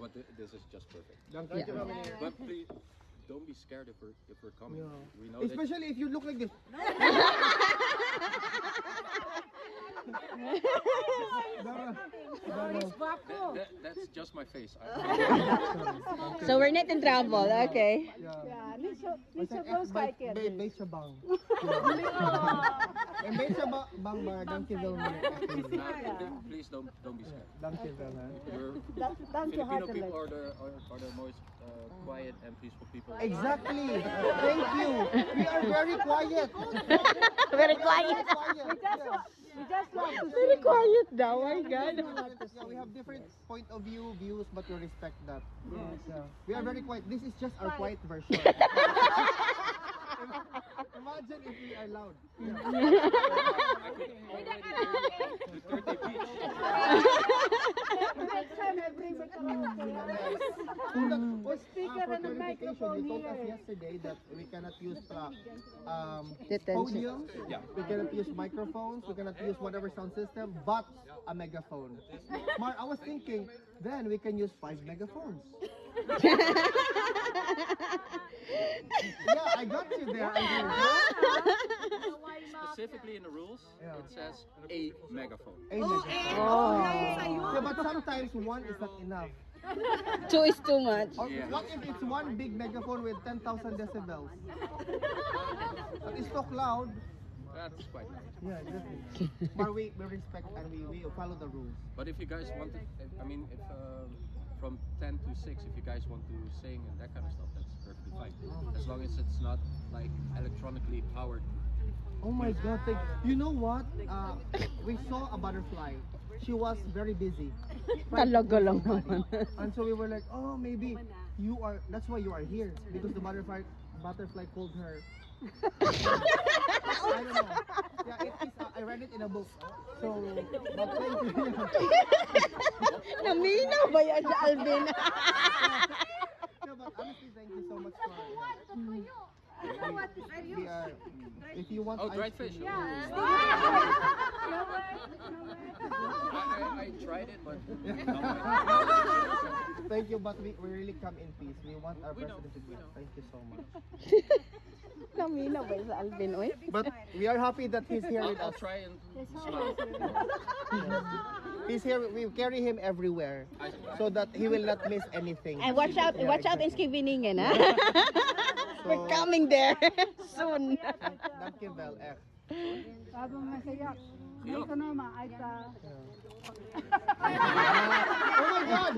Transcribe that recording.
but this is just perfect. Thank you, meneer. But please, don't be scared if we're coming. Yeah. We know Especially if you look like this. that's just my face. So we're not in trouble, okay? Yeah. Lisyo close kay kid. Bait siya bang. Bait siya bang ba? Thank you daw Please don't be scared. Thank you daw. Thank you, Filipino people Heartless. are the most quiet and peaceful people. Exactly. Thank you. We are very quiet. Very quiet. We just want to Very sing. quiet daw, my God. Yeah, we have different point of views, but we respect that. Yeah. We are very quiet. This is just our quiet version. Imagine if we are loud. I could already hear Duterte Beach. Next time I bring the karaoke. Speaker and a microphone You told us here. yesterday that we cannot use Detention. podium, we cannot use microphones, we cannot use whatever sound system, but a megaphone. Mar, I was thinking, then we can use 5 megaphones. Yeah, I got you there. Specifically in the rules, it says a megaphone. A megaphone. Oh. Yeah, but sometimes one is not enough. 2 is too much. Or Yeah. what if it's one big megaphone with 10,000 decibels? But it's so loud. That's quite loud. Yeah, exactly. But we respect and we follow the rules. But if you guys want to, I mean, if from 10 to 6, if you guys want to sing and that kind of stuff, that's perfectly fine. As long as it's not like electronically powered. Oh my God! You know what? We saw a butterfly. She was very busy. Talaga lang naman. And so we were like, oh, maybe you are. That's why you are here because the butterfly called her. I don't know. Yeah, it is. I read it in a book. So, but thank you. Naminaw ba yan sa Alvin? No, but honestly, thank you so much for. We are. If you want. Oh, dried ice fish. cream, I tried it, but Thank you, but we really come in peace. We want our We know, president to be. we know. Thank you so much. Naminaw ba yan sa Alvin, oy? But we are happy that he's here with I'll us. try and smile. He's here. We carry him everywhere so that he will not miss anything. And watch out in Skiveningen, ha? We're So, coming there soon. Dank je wel, echt. Sabi mo masaya. May ko naman ay ta. Oh my God!